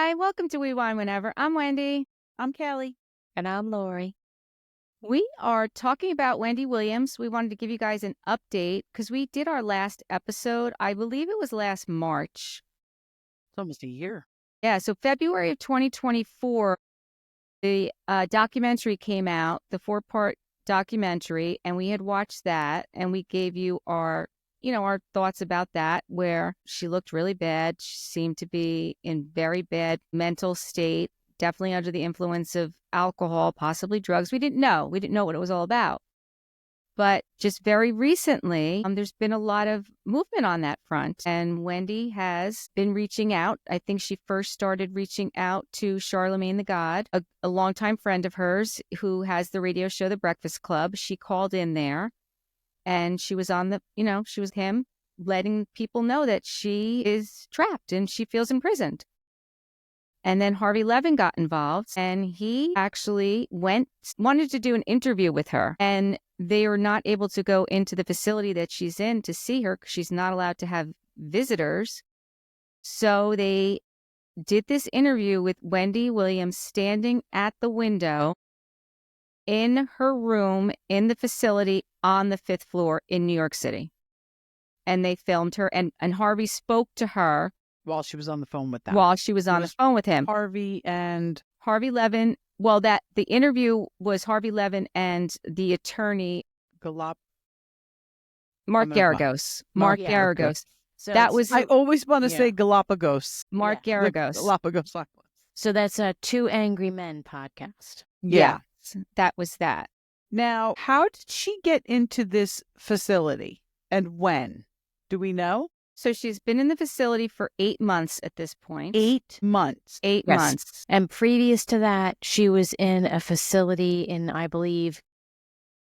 Hi, welcome to We Wine Whenever. I'm Wendy. I'm Kelly. And I'm Lori. We are talking about Wendy Williams. We wanted to give you guys an update because we did our last episode. I believe it was last March. It's almost a year. Yeah, so February of 2024, the documentary came out, the 4-part documentary, and we had watched that, and we gave you our thoughts about that, where she looked really bad. She seemed to be in very bad mental state, definitely under the influence of alcohol, possibly drugs. We didn't know. We didn't know what it was all about. But just very recently, there's been a lot of movement on that front. And Wendy has been reaching out. I think she first started reaching out to Charlamagne Tha God, a longtime friend of hers who has the radio show, The Breakfast Club. She called in there and she was on she was him letting people know that she is trapped and she feels imprisoned. And then Harvey Levin got involved and he actually wanted to do an interview with her. And they were not able to go into the facility that she's in to see her because she's not allowed to have visitors. So they did this interview with Wendy Williams standing at the window in her room in the facility on the 5th floor in New York City. And they filmed her and Harvey spoke to her. While she was on the phone with them. While she was on the phone with him. Harvey Levin. Well, the interview was Harvey Levin and the attorney Mark Garagos. Mark Garagos. So that was. I always want to say Galapagos. Mark Garagos. Galapagos. So that's a Two Angry Men podcast. Yeah, that was that. Now, how did she get into this facility and when? Do we know? So she's been in the facility for 8 months at this point. 8 months. 8 Yes. months. And previous to that, she was in a facility in, I believe,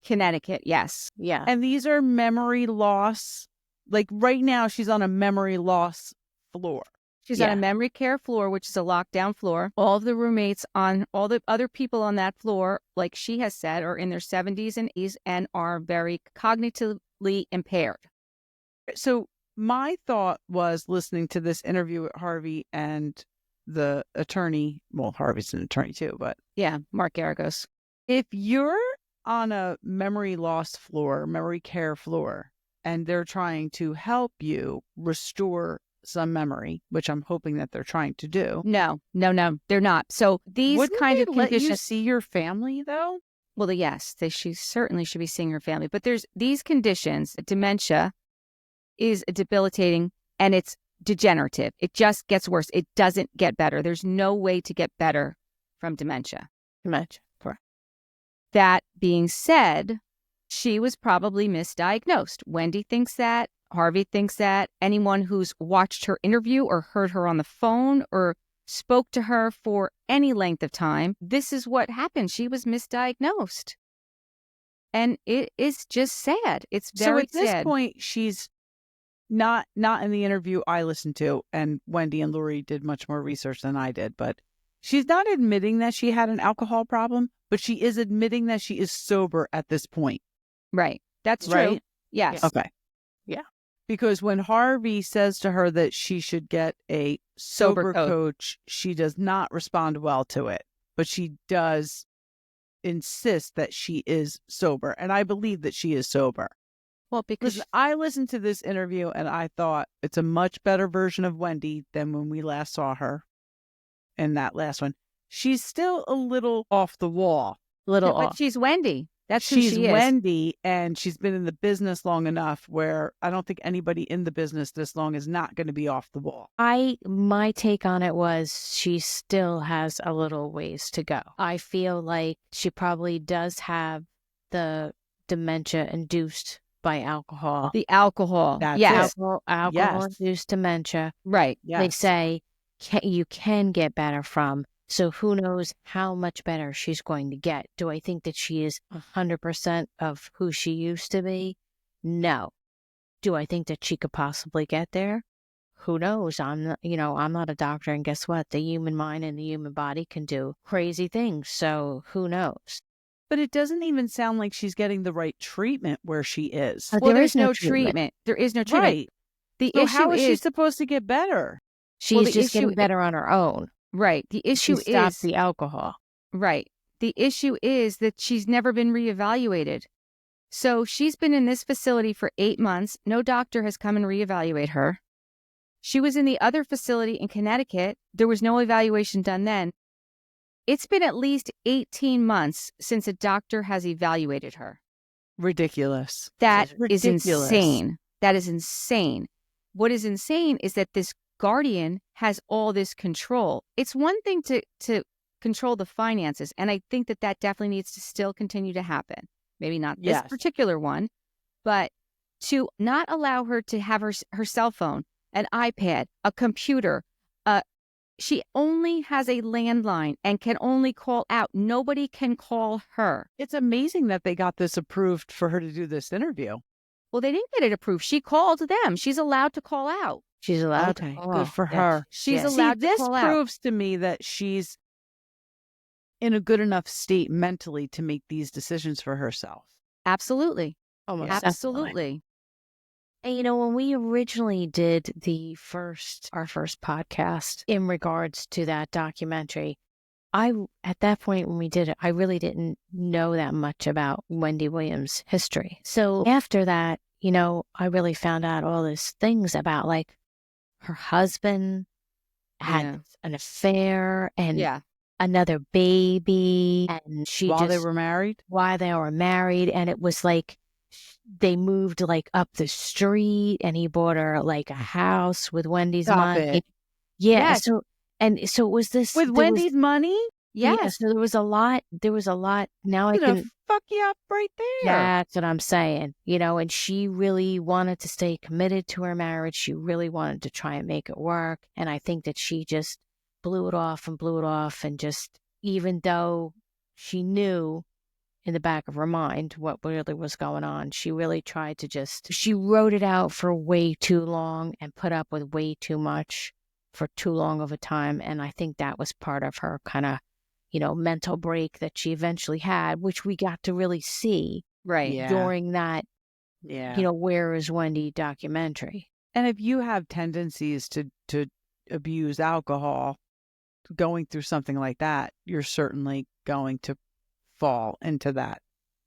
Connecticut. Yes. Yeah. And these are memory loss. Like right now, she's on a memory loss floor. She's on a memory care floor, which is a lockdown floor. All of the roommates all the other people on that floor, like she has said, are in their 70s and 80s and are very cognitively impaired. So my thought was listening to this interview with Harvey and the attorney. Well, Harvey's an attorney too, but yeah, Mark Garagos. If you're on a memory loss floor, memory care floor, and they're trying to help you restore some memory, which I'm hoping that they're trying to do. No, they're not. So these Wouldn't kind they of let conditions. you see your family though? Well, yes, she certainly should be seeing her family. But there's these conditions. Dementia is debilitating and it's degenerative. It just gets worse. It doesn't get better. There's no way to get better from dementia. Correct. That being said, she was probably misdiagnosed. Wendy thinks that. Harvey thinks that. Anyone who's watched her interview or heard her on the phone or spoke to her for any length of time, this is what happened. She was misdiagnosed. And it is just sad. It's very sad. So at this point, she's not in the interview I listened to, and Wendy and Lori did much more research than I did, but she's not admitting that she had an alcohol problem, but she is admitting that she is sober at this point. Right. That's true. Right? Yes. Okay. Yeah. Because when Harvey says to her that she should get a sober coach, she does not respond well to it, but she does insist that she is sober. And I believe that she is sober. Well, because I listened to this interview and I thought it's a much better version of Wendy than when we last saw her in that last one. She's still a little off the wall. But she's Wendy. That's who She's she is. Wendy, and she's been in the business long enough where I don't think anybody in the business this long is not going to be off the wall. My take on it was she still has a little ways to go. I feel like she probably does have the dementia induced by alcohol. The alcohol. That's yes. it. Alcohol-induced dementia. Right. Yes. They say you can get better from. So who knows how much better she's going to get. Do I think that she is 100% of who she used to be? No. Do I think that she could possibly get there? Who knows? I'm not a doctor, and guess what? The human mind and the human body can do crazy things. So who knows? But it doesn't even sound like she's getting the right treatment where she is. Well, there's no treatment. There is no treatment. Right. The So issue how is she is supposed to get better? She's the just issue getting better on her own. Right. The issue She stopped is the alcohol. right. The issue is that she's never been reevaluated. So she's been in this facility for 8 months. No doctor has come and reevaluate her. She was in the other facility in Connecticut. There was no evaluation done then. It's been at least 18 months since a doctor has evaluated her. Ridiculous. That is ridiculous. insane. That is insane. What is insane is that this guardian has all this control. It's one thing to control the finances, and I think that definitely needs to still continue to happen. Maybe not this Yes. particular one, but to not allow her to have her cell phone, an iPad, a computer. She only has a landline and can only call out. Nobody can call her. It's amazing that they got this approved for her to do this interview. Well, they didn't get it approved. She called them. She's allowed to call out. She's allowed Okay, to call. good for Yes. her. She's Yes. allowed to this call out. proves to me that she's in a good enough state mentally to make these decisions for herself. Absolutely. Almost Yeah. definitely. Absolutely. And when we originally did our first podcast in regards to that documentary, at that point when we did it, I really didn't know that much about Wendy Williams' history. So after that, I really found out all these things about like her husband had an affair and another baby, and While they were married? while they were married, and it was like they moved like up the street, and he bought her like a house with Wendy's Stop money. it. Yeah. Yes. So it was this With Wendy's money? Yeah. Yes. So there was a lot. Now I Gonna can. fuck you up right there. That's what I'm saying. And she really wanted to stay committed to her marriage. She really wanted to try and make it work. And I think that she just blew it off. And just, even though she knew in the back of her mind what really was going on, she really tried to she wrote it out for way too long and put up with way too much for too long of a time. And I think that was part of her kind of, mental break that she eventually had, which we got to really see Right. Yeah. during that, Yeah. Where is Wendy documentary. And if you have tendencies to abuse alcohol, going through something like that, you're certainly going to fall into that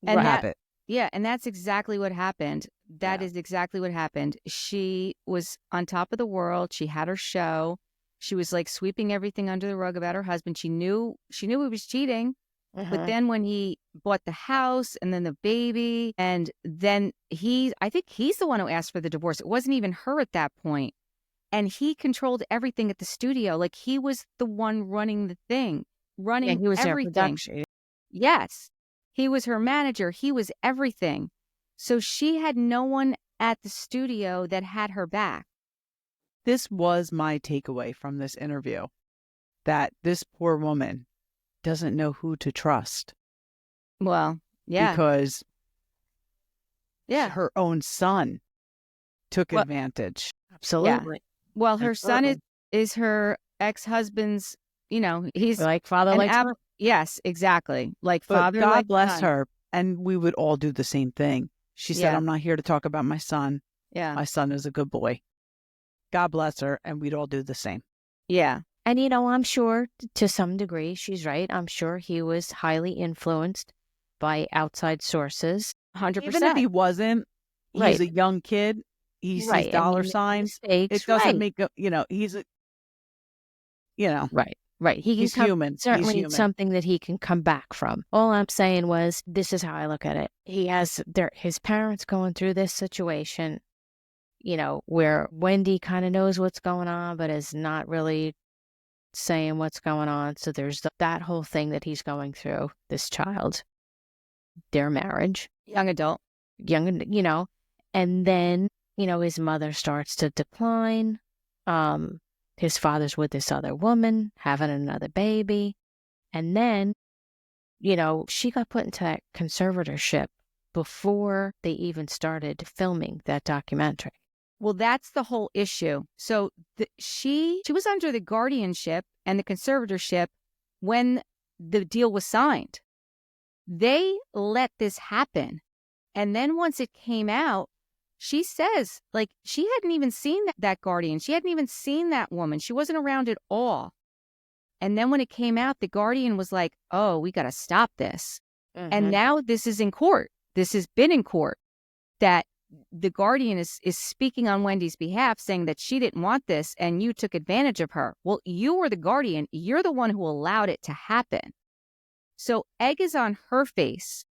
And habit. Yeah. And that's exactly what happened. That Yeah. is exactly what happened. She was on top of the world. She had her show. She was like sweeping everything under the rug about her husband. She knew he was cheating. But then when he bought the house and then the baby, and then I think he's the one who asked for the divorce. It wasn't even her at that point. And he controlled everything at the studio. Like he was the one running the thing, running he was everything. their production. Yes. He was her manager. He was everything. So she had no one at the studio that had her back. This was my takeaway from this interview, that this poor woman doesn't know who to trust. Well, yeah. Because Yeah. her own son took Well, advantage. Absolutely. Well, her son Absolutely. is her ex-husband's, he's Like father, an like son. yes, exactly. Like But father, God like bless son. her. And we would all do the same thing. She said, Yeah. I'm not here to talk about my son. Yeah. My son is a good boy. God bless her. And we'd all do the same. Yeah. And, I'm sure to some degree, she's right. I'm sure he was highly influenced by outside sources. 100%. Even if he wasn't, he's Right. a young kid. He sees Right. dollar And he made signs. mistakes. It doesn't Right. make a, he's a, Right. He can he's come, human. He's certainly human. it's something that he can come back from. All I'm saying was, this is how I look at it. He has his parents going through this situation, where Wendy kind of knows what's going on, but is not really saying what's going on. So there's that whole thing that he's going through, this child, their marriage, Young adult. and then, his mother starts to decline. His father's with this other woman, having another baby. And then, she got put into that conservatorship before they even started filming that documentary. Well, that's the whole issue. So she was under the guardianship and the conservatorship when the deal was signed. They let this happen. And then once it came out, she says, like, she hadn't even seen that guardian. She hadn't even seen that woman. She wasn't around at all. And then when it came out, the Guardian was like, oh, we got to stop this. And now this is in court. This has been in court, that the Guardian is speaking on Wendy's behalf, saying that she didn't want this and you took advantage of her. Well, you were the Guardian. You're the one who allowed it to happen. So egg is on her face.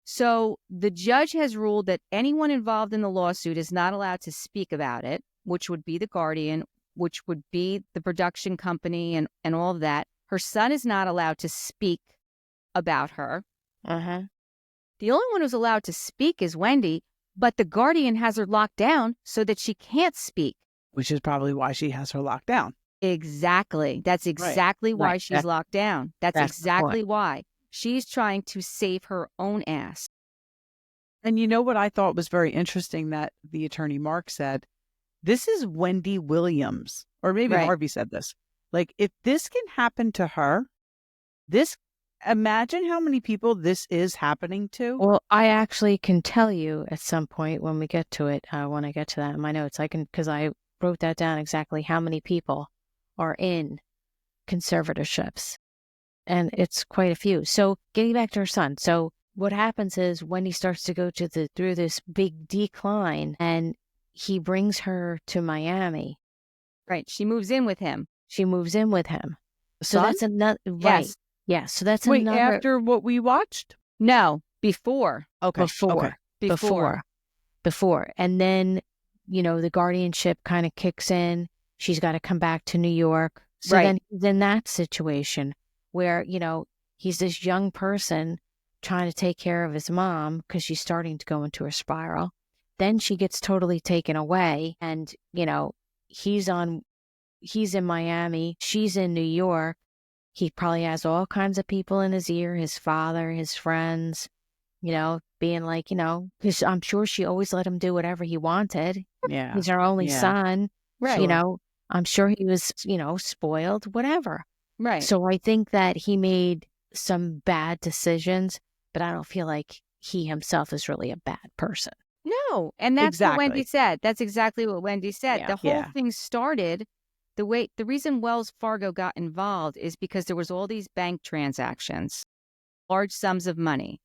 So the judge has ruled that anyone involved in the lawsuit is not allowed to speak about it, which would be the Guardian, which would be the production company and all of that. Her son is not allowed to speak about her. The only one who's allowed to speak is Wendy, but the Guardian has her locked down so that she can't speak. Which is probably why she has her locked down. Exactly. That's exactly why she's locked down. That's exactly why. She's trying to save her own ass. And you know what I thought was very interesting that the attorney Mark said? This is Wendy Williams, or maybe Harvey said this. Like, if this can happen to her, imagine how many people this is happening to. Well, I actually can tell you at some point when we get to it, when I get to that in my notes, because I wrote that down exactly how many people are in conservatorships. And it's quite a few. So getting back to her son. So what happens is Wendy starts to go through this big decline, and he brings her to Miami. Right. She moves in with him. So that's another, right. Yes. Yeah. So that's Wait, another. after what we watched? No, before. Okay. Before. And then, the guardianship kind of kicks in. She's got to come back to New York. So then he's in that situation where, he's this young person trying to take care of his mom because she's starting to go into a spiral. Then she gets totally taken away, and, he's in Miami. She's in New York. He probably has all kinds of people in his ear, his father, his friends, being like, because I'm sure she always let him do whatever he wanted. Yeah. He's her only son. Right. I'm sure he was, spoiled, whatever. Right. So I think that he made some bad decisions, but I don't feel like he himself is really a bad person. No. And that's what Wendy said. That's exactly what Wendy said. Yeah. The whole thing started, the reason Wells Fargo got involved is because there was all these bank transactions, large sums of money.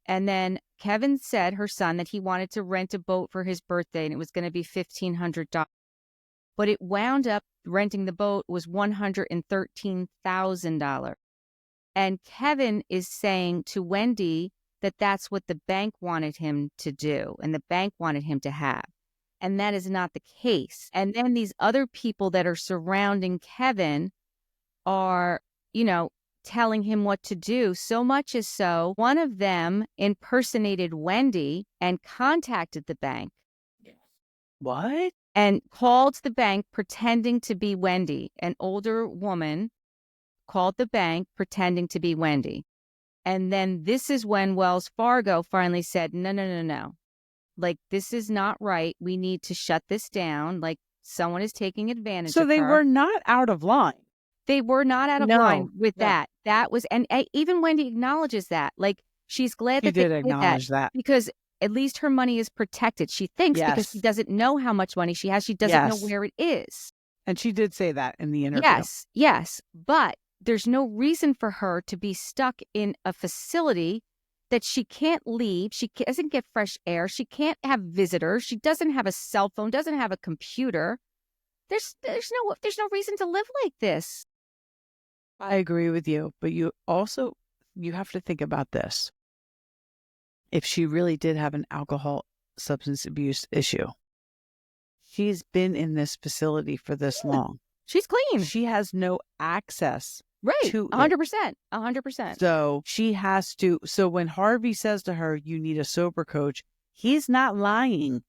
And then Kevin said, her son, that he wanted to rent a boat for his birthday and it was going to be $1,500. But it wound up renting the boat was $113,000. And Kevin is saying to Wendy that that's what the bank wanted him to do and the bank wanted him to have. And that is not the case. And then these other people that are surrounding Kevin are, telling him what to do. So much as so, one of them impersonated Wendy and contacted the bank. What? And called the bank pretending to be Wendy. An older woman called the bank pretending to be Wendy. And then this is when Wells Fargo finally said, no. Like, this is not right. We need to shut this down. Like, someone is taking advantage of her. So they were not out of line. They were not out of line with that. That was, and even Wendy acknowledges that. Like, she's glad that She they did acknowledge that. because at least her money is protected. She thinks because she doesn't know how much money she has. She doesn't know where it is. And she did say that in the interview. Yes. But there's no reason for her to be stuck in a facility that she can't leave. She doesn't get fresh air. She can't have visitors. She doesn't have a cell phone, doesn't have a computer. There's no reason to live like this. I agree with you, but you have to think about this. If she really did have an alcohol substance abuse issue, she's been in this facility for this long. She's clean. She has no access. Right. To 100%. 100%. So she has to. So when Harvey says to her, you need a sober coach, he's not lying.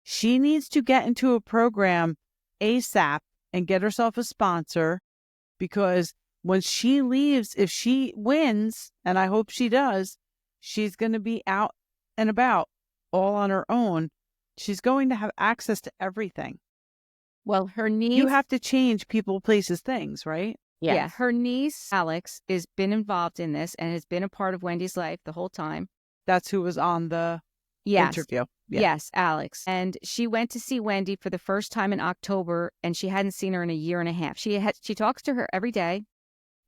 She needs to get into a program ASAP and get herself a sponsor, because when she leaves, if she wins, and I hope she does, she's going to be out and about all on her own. She's going to have access to everything. Well, her niece... You have to change people, places, things, right? Yes. Yeah, her niece, Alex, has been involved in this and has been a part of Wendy's life the whole time. That's who was on the interview. Yeah. Yes, Alex. And she went to see Wendy for the first time in October, and she hadn't seen her in a year and a half. She talks to her every day.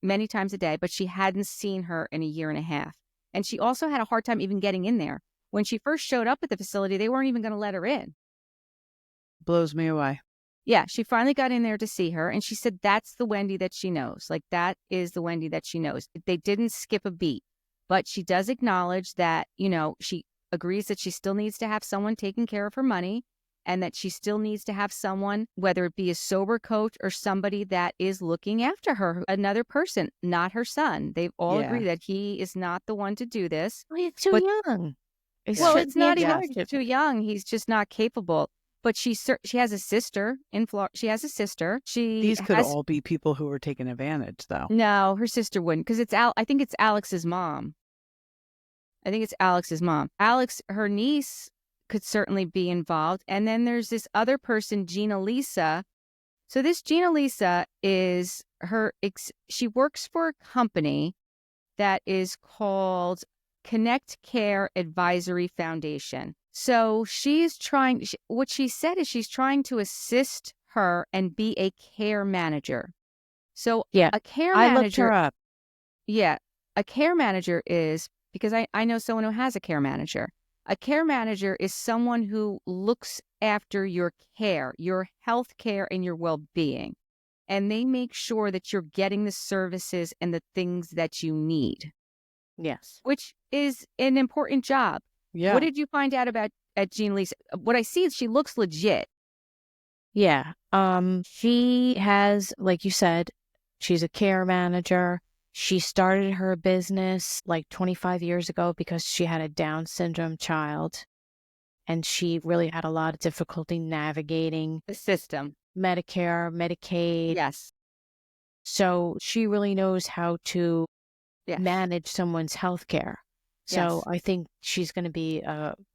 many times a day, but she hadn't seen her in a year and a half. And she also had a hard time even getting in there. When she first showed up at the facility, they weren't even going to let her in. Blows me away. Yeah, she finally got in there to see her, and she said that's the Wendy that she knows. Like, that is the Wendy that she knows. They didn't skip a beat, but she does acknowledge that, she agrees that she still needs to have someone taking care of her money, and that she still needs to have someone, whether it be a sober coach or somebody that is looking after her, another person, not her son. They've all agreed that he is not the one to do this. Well, he's too young. It's not even he's too young. He's just not capable. But she has a sister in Florida. She has a sister. These could all be people who were taking advantage, though. No, her sister wouldn't, because I think it's Alex's mom. Alex, her niece, could certainly be involved. And then there's this other person, GinaLisa. So this GinaLisa is she works for a company that is called Connect Care Advisory Foundation. So what she said is she's trying to assist her and be a care manager. So a care manager. I looked her up. Yeah. A care manager is, because I know someone who has a care manager. A care manager is someone who looks after your care, your health care, and your well-being. And they make sure that you're getting the services and the things that you need. Yes. Which is an important job. Yeah. What did you find out at GinaLisa? What I see is she looks legit. Yeah. She has, like you said, she's a care manager. She started her business like 25 years ago because she had a Down syndrome child. And she really had a lot of difficulty navigating the system. Medicare, Medicaid. Yes. So she really knows how to manage someone's health care. So I think she's going to be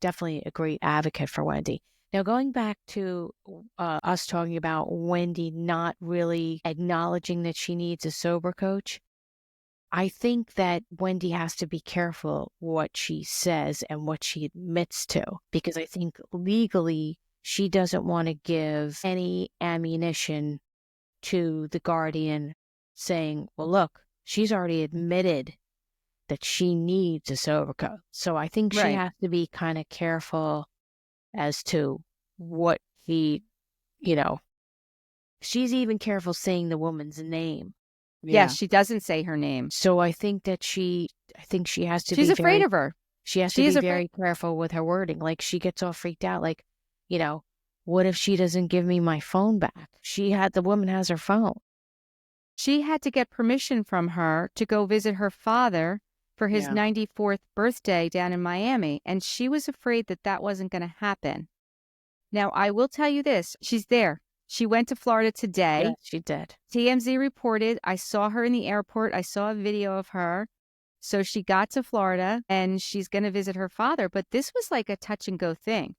definitely a great advocate for Wendy. Now, going back to us talking about Wendy not really acknowledging that she needs a sober coach, I think that Wendy has to be careful what she says and what she admits to, because I think legally she doesn't want to give any ammunition to the Guardian saying, well, look, she's already admitted that she needs a sober coach. So I think she has to be kind of careful as to what she's even careful saying the woman's name. Yeah, she doesn't say her name. So I think that she has to She's afraid of her. She has to be very careful with her wording. Like, she gets all freaked out. Like, what if she doesn't give me my phone back? The woman has her phone. She had to get permission from her to go visit her father for his 94th birthday down in Miami. And she was afraid that that wasn't going to happen. Now, I will tell you this. She's there. She went to Florida today. Yes, she did. TMZ reported. I saw her in the airport. I saw a video of her. So she got to Florida and she's going to visit her father. But this was like a touch and go thing.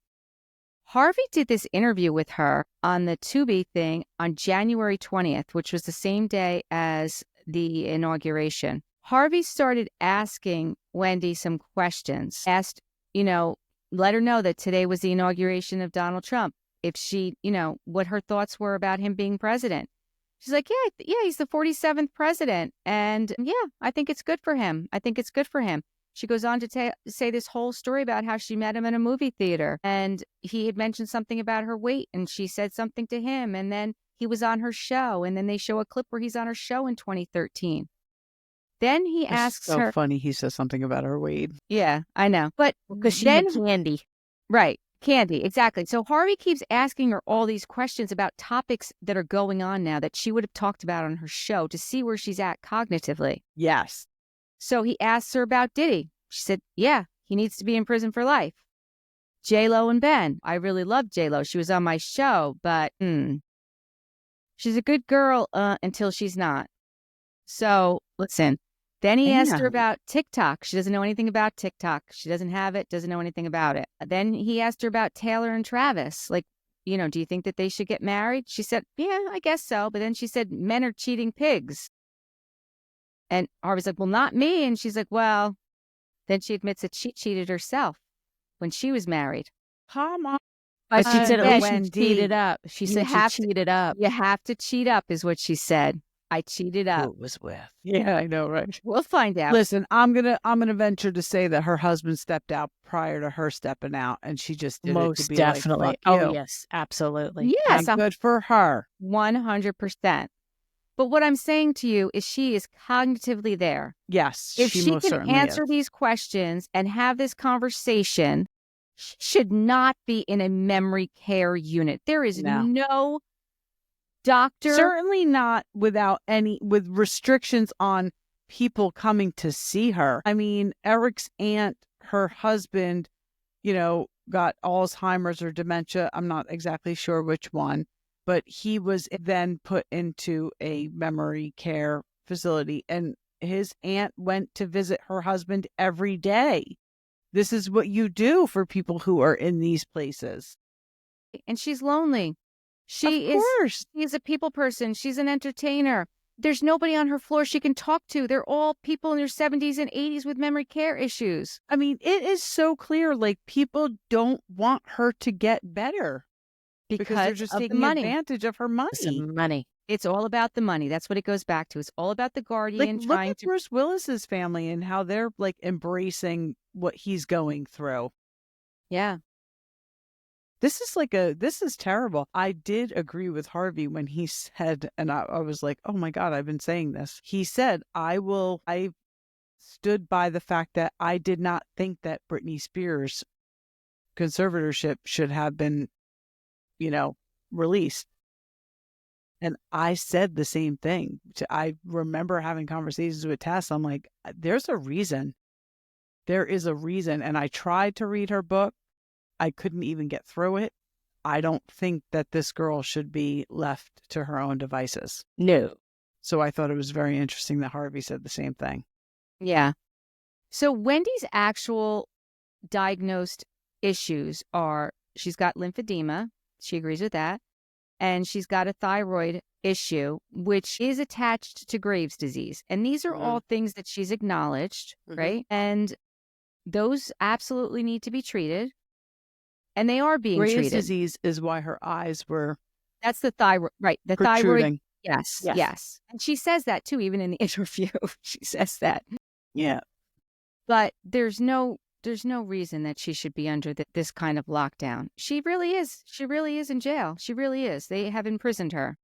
Harvey did this interview with her on the Tubi thing on January 20th, which was the same day as the inauguration. Harvey started asking Wendy some questions. Asked, let her know that today was the inauguration of Donald Trump. If she, what her thoughts were about him being president. She's like, yeah, he's the 47th president. And I think it's good for him. She goes on to say this whole story about how she met him in a movie theater. And he had mentioned something about her weight. And she said something to him. And then he was on her show. And then they show a clip where he's on her show in 2013. Then he asks her. So funny he says something about her weight. Yeah, I know. But because she had candy. Right. Candy, exactly. So Harvey keeps asking her all these questions about topics that are going on now that she would have talked about on her show to see where she's at cognitively. Yes. So he asks her about Diddy. She said, yeah, he needs to be in prison for life. J-Lo and Ben. I really loved J-Lo. She was on my show, but she's a good girl until she's not. So listen. Then he asked her about TikTok. She doesn't know anything about TikTok. She doesn't have it, doesn't know anything about it. Then he asked her about Taylor and Travis. Like, do you think that they should get married? She said, yeah, I guess so. But then she said, men are cheating pigs. And Harvey's like, well, not me. And she's like, well, then she admits that she cheated herself when she was married. Come on. But she said at least Wendy, she cheated up. She said she cheated up. You have to cheat up is what she said. I cheated who up. it was with. Yeah, I know, right? We'll find out. Listen, I'm gonna venture to say that her husband stepped out prior to her stepping out, and she just did it to Most be definitely. like, fuck you. Oh, yes, absolutely. Yes, And good for her. 100%. But what I'm saying to you is she is cognitively there. Yes, If she she most can certainly answer is. these questions and have this conversation, she should not be in a memory care unit. There is No. no doctor. Certainly not with restrictions on people coming to see her. I mean, Eric's aunt, her husband, got Alzheimer's or dementia. I'm not exactly sure which one, but he was then put into a memory care facility, and his aunt went to visit her husband every day. This is what you do for people who are in these places. And she's lonely. Of course. She's a people person. She's an entertainer. There's nobody on her floor she can talk to. They're all people in their 70s and 80s with memory care issues. I mean, it is so clear, like, people don't want her to get better because they're just of the taking money. advantage of her money. Some money. It's all about the money. That's what it goes back to. It's all about the guardian Look trying at to. Bruce Willis's family and how they're like embracing what he's going through. Yeah. This is terrible. I did agree with Harvey when he said, and I was like, oh my God, I've been saying this. He said, I stood by the fact that I did not think that Britney Spears' conservatorship should have been, released. And I said the same thing. I remember having conversations with Tess. I'm like, there's a reason. There is a reason. And I tried to read her book. I couldn't even get through it. I don't think that this girl should be left to her own devices. No. So I thought it was very interesting that Harvey said the same thing. Yeah. So Wendy's actual diagnosed issues are she's got lymphedema. She agrees with that. And she's got a thyroid issue, which is attached to Graves' disease. And these are all things that she's acknowledged, right? And those absolutely need to be treated. And they are being Graves' treated. disease is why her eyes were That's the thyroid, right? The protruding. thyroid. Yes. And she says that too, even in the interview. She says that. Yeah. But there's no reason that she should be under this kind of lockdown. She really is. She really is in jail. She really is. They have imprisoned her.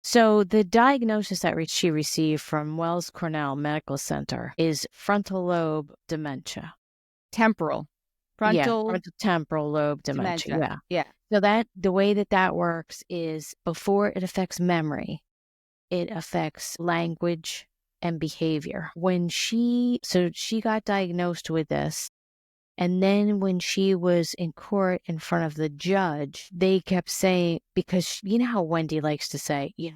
So the diagnosis that she received from Wells Cornell Medical Center is frontal lobe dementia. Frontal Temporal lobe dementia. Yeah. So that the way that works is before it affects memory, it affects language and behavior. So she got diagnosed with this, and then when she was in court in front of the judge, they kept saying, because you know how Wendy likes to say, you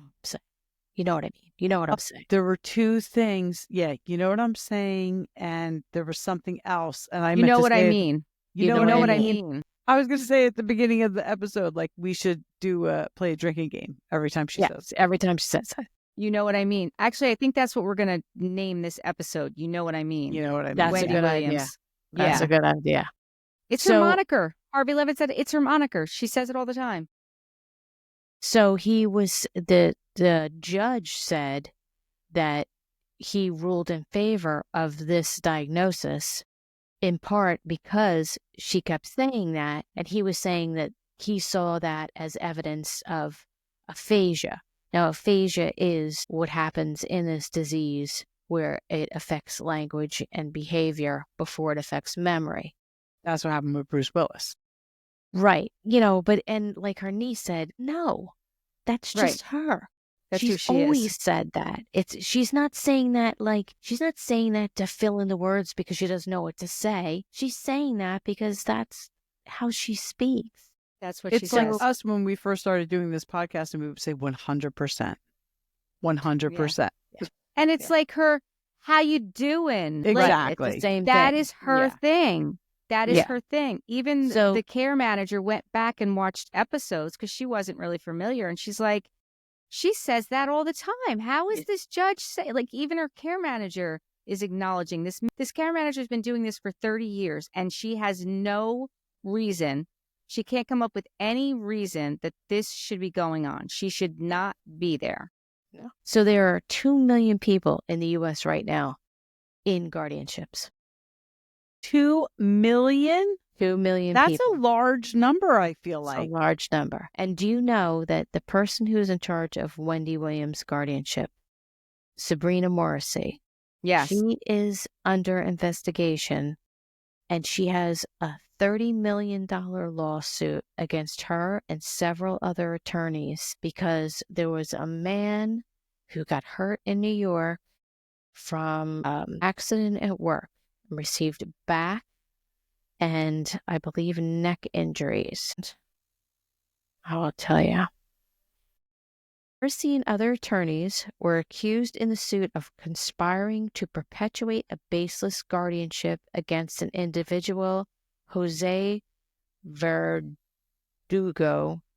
know what I mean? You know what I'm saying? There were two things. Yeah, you know what I'm saying? And there was something else. And I You know what I mean? You know what I mean? I was going to say at the beginning of the episode, like, we should play a drinking game every time she says. Every time she says that. You know what I mean? Actually, I think that's what we're going to name this episode. You know what I mean? You know what I mean? That's Wendy a good Williams. idea. That's a good idea. It's her moniker. Harvey Levitt said it's her moniker. She says it all the time. So the judge said that he ruled in favor of this diagnosis in part because she kept saying that, and he was saying that he saw that as evidence of aphasia. Now, aphasia is what happens in this disease where it affects language and behavior before it affects memory. That's what happened with Bruce Willis. Right. And like her niece said, no, that's just her. That's who She's she always is. said that. She's not saying that to fill in the words because she doesn't know what to say. She's saying that because that's how she speaks. That's what It's she says. like us when we first started doing this podcast, and we would say 100%. 100%. Yeah. And it's like her, how you doing? Exactly. It's the same That thing. is her thing. That is Yeah. her thing. Even So- the care manager went back and watched episodes because she wasn't really familiar. And she's like, she says that all the time. How is this judge say? Like, even her care manager is acknowledging this. This care manager has been doing this for 30 years, and she has no reason. She can't come up with any reason that this should be going on. She should not be there. No. So there are 2 million people in the U.S. right now in guardianships. 2 million? 2 million That's people. a large number, I feel It's like. a large number. And do you know that the person who's in charge of Wendy Williams' guardianship, Sabrina Morrissey, Yes. she is under investigation, and she has a $30 million lawsuit against her and several other attorneys because there was a man who got hurt in New York from accident at work, received back and I believe neck injuries. I'll tell you. Morrissey and other attorneys were accused in the suit of conspiring to perpetuate a baseless guardianship against an individual, Jose Verdugo,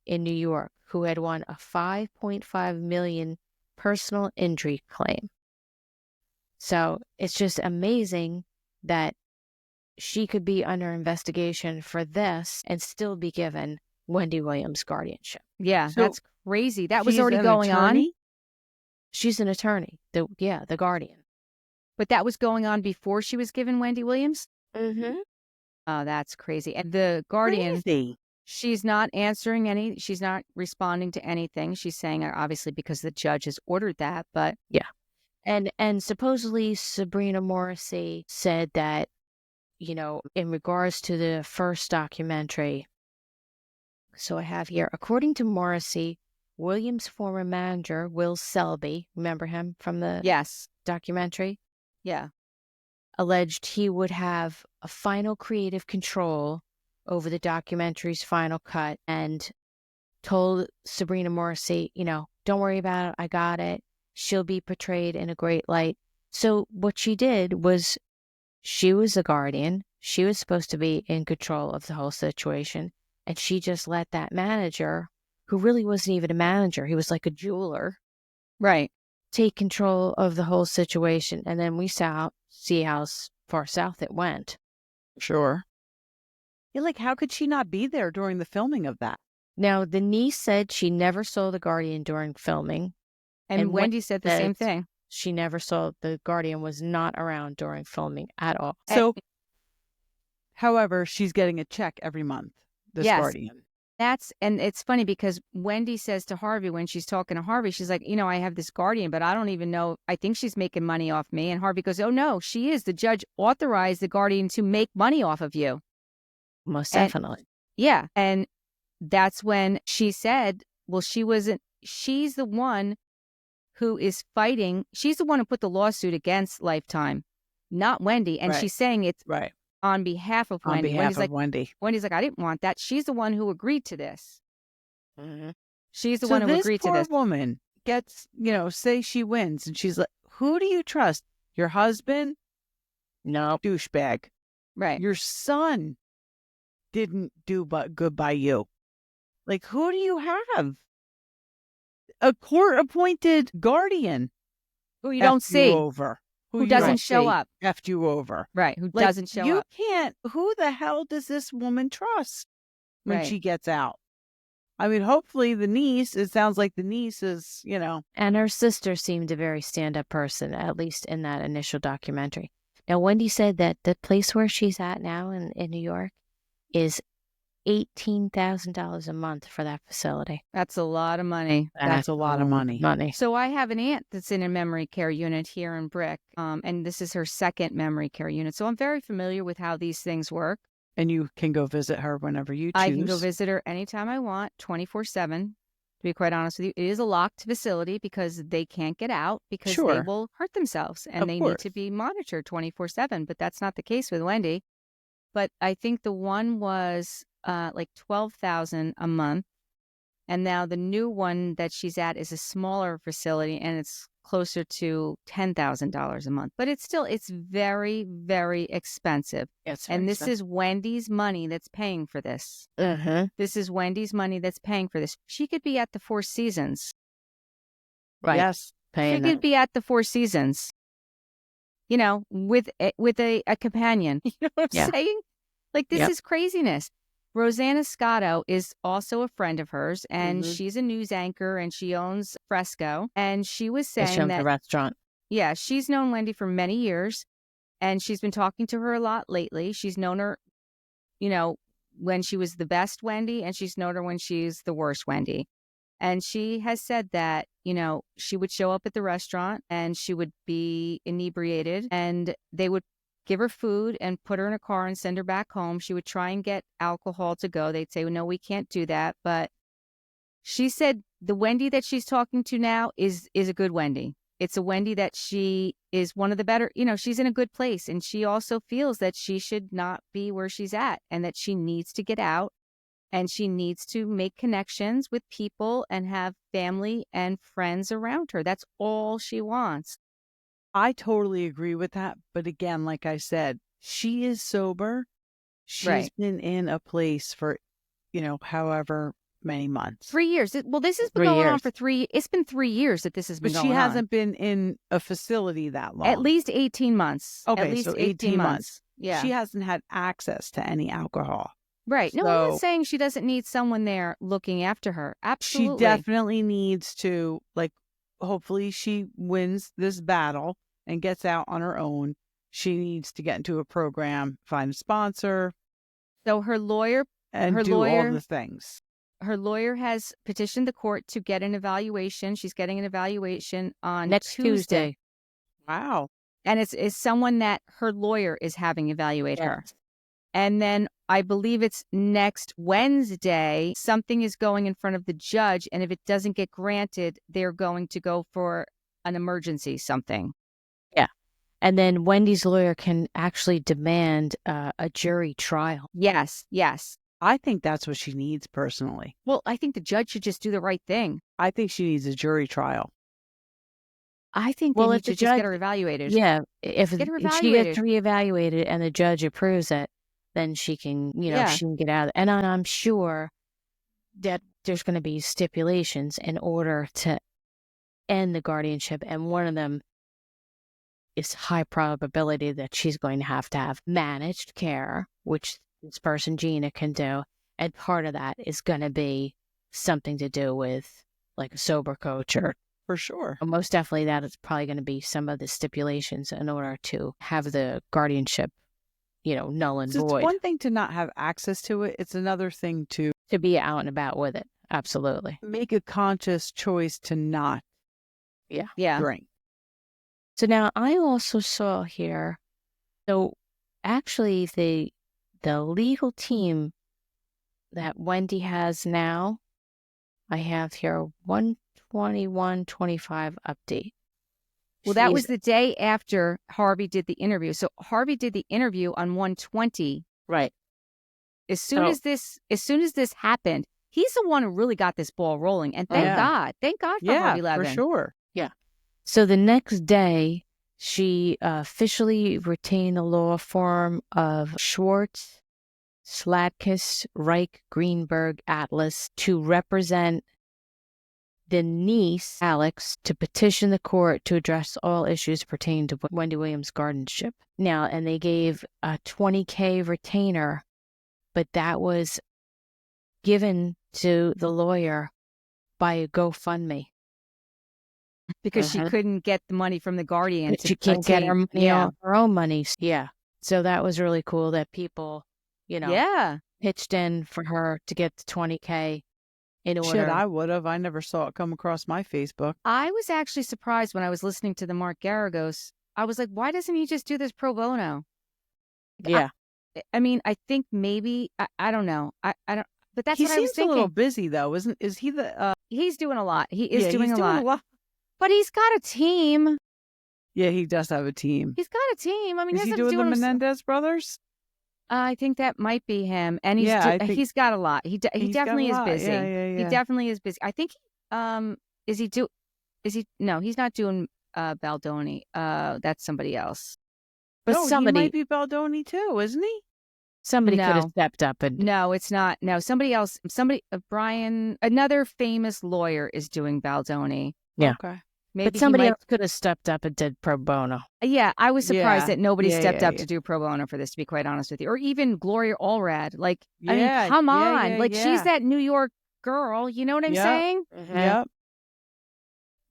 in New York, who had won a $5.5 million personal injury claim. So it's just amazing that she could be under investigation for this and still be given Wendy Williams' guardianship. Yeah, So that's crazy. That was she's already an going on. attorney? She's an attorney. The guardian. But that was going on before she was given Wendy Williams? Mm-hmm. Oh, that's crazy. And the Guardian, Crazy. she's not answering she's not responding to anything. She's saying, obviously, because the judge has ordered that, but... Yeah. And supposedly Sabrina Morrissey said that, in regards to the first documentary, so I have here, according to Morrissey, Williams' former manager, Will Selby, remember him from the Yes. documentary? Yeah. Alleged he would have a final creative control over the documentary's final cut and told Sabrina Morrissey, don't worry about it. I got it. She'll be portrayed in a great light. So what she did was she was the guardian. She was supposed to be in control of the whole situation. And she just let that manager, who really wasn't even a manager, he was like a jeweler, Right. take control of the whole situation. And then we see how far south it went. Sure. Yeah, like, how could she not be there during the filming of that? Now, the niece said she never saw the guardian during filming. And Wendy said the same thing. She never saw the guardian, was not around during filming at all. So, however, she's getting a check every month, this Yes. guardian. And it's funny because Wendy says to Harvey, when she's talking to Harvey, she's like, I have this guardian, but I don't even know. I think she's making money off me. And Harvey goes, oh, no, she is. The judge authorized the guardian to make money off of you. Most definitely. Yeah. And that's when she said, well, she's the one who is fighting. She's the one who put the lawsuit against Lifetime, not Wendy. And she's saying it's right on behalf of Wendy. On behalf of Wendy. Wendy's like, I didn't want that. She's the one who agreed to this. Mm-hmm. She's the one who agreed to this. This poor woman gets, say she wins, and she's like, who do you trust? Your husband? No. Douchebag. Right. Your son didn't do but good by you. Like, who do you have? A court-appointed guardian. Who you don't see. Who doesn't show up. Effed you over. Right. Who doesn't show up. You can't. Who the hell does this woman trust when she gets out? I mean, hopefully the niece, it sounds like the niece is, And her sister seemed a very stand-up person, at least in that initial documentary. Now, Wendy said that the place where she's at now in New York is $18,000 a month for that facility. That's a lot of money. That's a lot of money. So I have an aunt that's in a memory care unit here in Brick, and this is her second memory care unit. So I'm very familiar with how these things work. And you can go visit her whenever you choose. I can go visit her anytime I want, 24/7. To be quite honest with you, it is a locked facility because they can't get out because they will hurt themselves and they need to be monitored 24/7. But that's not the case with Wendy. But I think the one was like $12,000 a month, and now the new one that she's at is a smaller facility, and it's closer to $10,000 a month. But it's very, very expensive. This is Wendy's money that's paying for this. This is Wendy's money that's paying for this. She could be at the Four Seasons. Right. Yes. She could be at the Four Seasons. With a companion. You know what I'm saying? Like, this is craziness. Rosanna Scotto is also a friend of hers, and Mhm. she's a news anchor, and she owns Fresco. And she was She saying owns a that, restaurant. yeah, she's known Wendy for many years, and she's been talking to her a lot lately. She's known her, you know, when she was the best Wendy, and she's known her when she's the worst Wendy. And she has said that, she would show up at the restaurant and she would be inebriated, and they would give her food and put her in a car and send her back home. She would try and get alcohol to go. They'd say, well, no, we can't do that. But she said the Wendy that she's talking to now is a good Wendy. It's a Wendy that she is one of the better, she's in a good place. And she also feels that she should not be where she's at, and that she needs to get out, and she needs to make connections with people and have family and friends around her. That's all she wants. I totally agree with that. But again, like I said, she is sober. She's Right. been in a place for, however many months. 3 years. Well, this has been 3 going on years. for it's been 3 years that this has been But going she on. hasn't been in a facility that long. At least 18 months. Okay, At least so 18 months. Yeah. She hasn't had access to any alcohol. Right. No, I'm So not saying she doesn't need someone there looking after her. Absolutely. she definitely needs to, hopefully she wins this battle and gets out on her own. She needs to get into a program, find a sponsor, So her lawyer and Her do all lawyer- the things. her lawyer has petitioned the court to get an evaluation. She's getting an evaluation on Next Tuesday. Wow. And it's someone that her lawyer is having evaluate her. Yes. And then I believe it's next Wednesday, something is going in front of the judge. And if it doesn't get granted, they're going to go for an emergency something. And then Wendy's lawyer can actually demand a jury trial. Yes, yes. I think that's what she needs personally. Well, I think the judge should just do the right thing. I think she needs a jury trial. I think Well, they if need to the just get judge- her evaluated. Yeah, if Get her she gets reevaluated and the judge approves it, then she can, Yeah. she can get out. And I'm sure that there's going to be stipulations in order to end the guardianship, and one of them is high probability that she's going to have managed care, which this person Gina can do, and part of that is going to be something to do with like a sober coach, or For sure. most definitely that is probably going to be some of the stipulations in order to have the guardianship, null and So it's void. one thing to not have access to it. It's another thing to To be out and about with it. Absolutely. make a conscious choice to not Yeah. drink. So now I also saw here, so actually the legal team that Wendy has now, I have here 121:25 update. Well, that She's- was the day after Harvey did the interview. So Harvey did the interview on 120. right. As soon So- as this happened, he's the one who really got this ball rolling. And thank Yeah. God. Thank God for Yeah, Harvey for Levin. sure. So the next day, she officially retained the law firm of Schwartz, Slatkus, Reich, Greenberg, Atlas to represent the niece, Alex, to petition the court to address all issues pertaining to Wendy Williams' guardianship. Now, and they gave a $20K retainer, but that was given to the lawyer by a GoFundMe. Because she Mhm. couldn't get the money from the Guardian. But she can't get her money Yeah. on her own money. Yeah. So that was really cool that people, Yeah. pitched in for her to get the $20K in order. Shit, I would have. I never saw it come across my Facebook. I was actually surprised when I was listening to the Mark Garagos. I was like, why doesn't he just do this pro bono? Yeah. I mean, I think maybe, I don't know. I don't, but that's He what I was seems a thinking. little busy though, isn't? Is he the? He's doing a lot. He is Yeah, doing he's a lot. lot. But he's got a team. Yeah, he does have a team. He's got a team. I mean, Is he doesn't doing do the himself- Menendez brothers? I think that might be him. And he's Yeah, I think- he's got a lot. He He's got definitely a is lot. busy. Yeah. He definitely is busy. I think no, he's not doing Baldoni. That's somebody else. But No, somebody he might be Baldoni too, isn't he? could have No. stepped up and No, it's not. No, somebody else. Brian, another famous lawyer is doing Baldoni. Yeah. Okay. Maybe But somebody he might. else could have stepped up and did pro bono. Yeah, I was surprised Yeah. that nobody Yeah, stepped yeah, up yeah. to do pro bono for this, to be quite honest with you. Or even Gloria Allred. Like, I mean, Yeah, come yeah, on. yeah, Like, she's yeah. that New York girl. You know what I'm Yep. saying? Yep.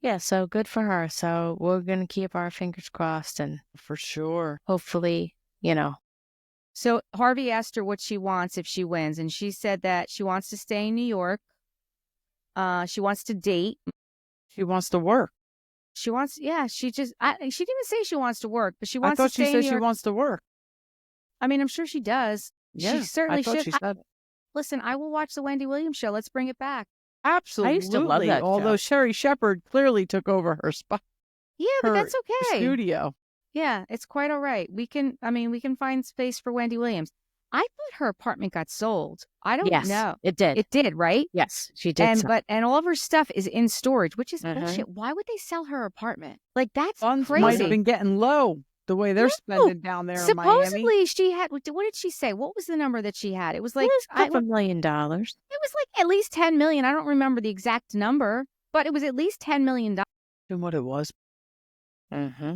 Yeah, so good for her. So we're going to keep our fingers crossed and For sure. hopefully, So Harvey asked her what she wants if she wins, and she said that she wants to stay in New York. She wants to date. She wants to work. She wants, yeah, she didn't even say she wants to work, but she I wants to thought she stay in said New she York. wants to work. I mean, I'm sure she does. Yeah, She certainly I thought should. she said it. Listen, I will watch the Wendy Williams show. Let's bring it back. Absolutely. I used to love that Although show. Sherry Shepherd clearly took over her spot. Yeah, but Her that's okay. studio. Yeah, it's quite all right. We can find space for Wendy Williams. I thought her apartment got sold. I don't Yes, know. it did. It did, right? Yes, she did. And all of her stuff is in storage, which is Mhm. bullshit. Why would they sell her apartment? Like, that's Funds crazy. might have been getting low the way they're No, spending down there in Miami. Supposedly she had, what did she say? What was the number that she had? It was like, It was a couple $1 million. it was like at least 10 million. I don't remember the exact number, but it was at least $10 million. Than what it was. Mm-hmm.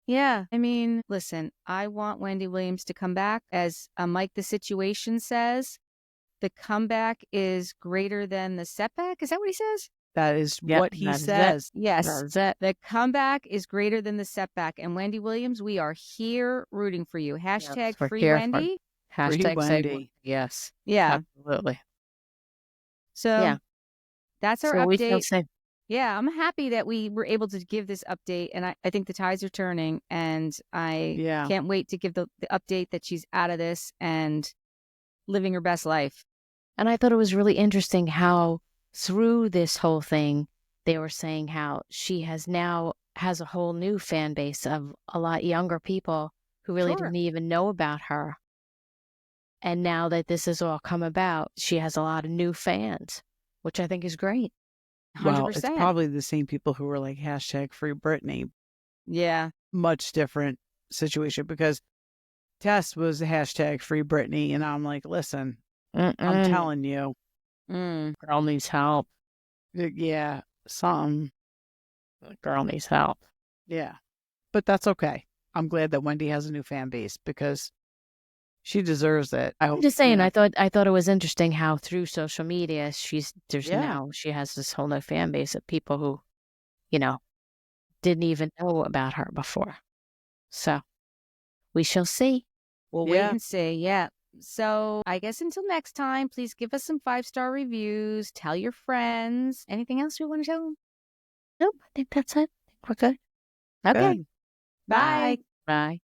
Yeah. I mean, listen, I want Wendy Williams to come back. As Mike the Situation says, the comeback is greater than the setback. Is that what he says? That is Yep, what he that's it. says. Yes. That's it. The comeback is greater than the setback. And Wendy Williams, we are here rooting for you. Hashtag we're free here for- Wendy. Hashtag Wendy. say yes. Yeah. Absolutely. So Yeah. that's our So we shall update. say. Yeah, I'm happy that we were able to give this update. And I think the tides are turning. And I Yeah. can't wait to give the update that she's out of this and living her best life. And I thought it was really interesting how through this whole thing, they were saying how she has a whole new fan base of a lot younger people who really Sure. didn't even know about her. And now that this has all come about, she has a lot of new fans, which I think is great. 100%. Well, it's probably the same people who were like hashtag free Britney. Yeah. Much different situation because Tess was hashtag free Britney. And I'm like, listen, I'm telling you. Girl needs help. Yeah. Something. The girl needs help. Yeah. But that's okay. I'm glad that Wendy has a new fan base because she deserves it. I'm just saying, I thought it was interesting how through social media she has this whole new fan base of people who, didn't even know about her before. So we shall see. We'll wait and see. Yeah. So I guess until next time, please give us some 5-star reviews. Tell your friends. Anything else you want to tell them? Nope, I think that's it. I think we're good. Okay. Good. Bye. Bye.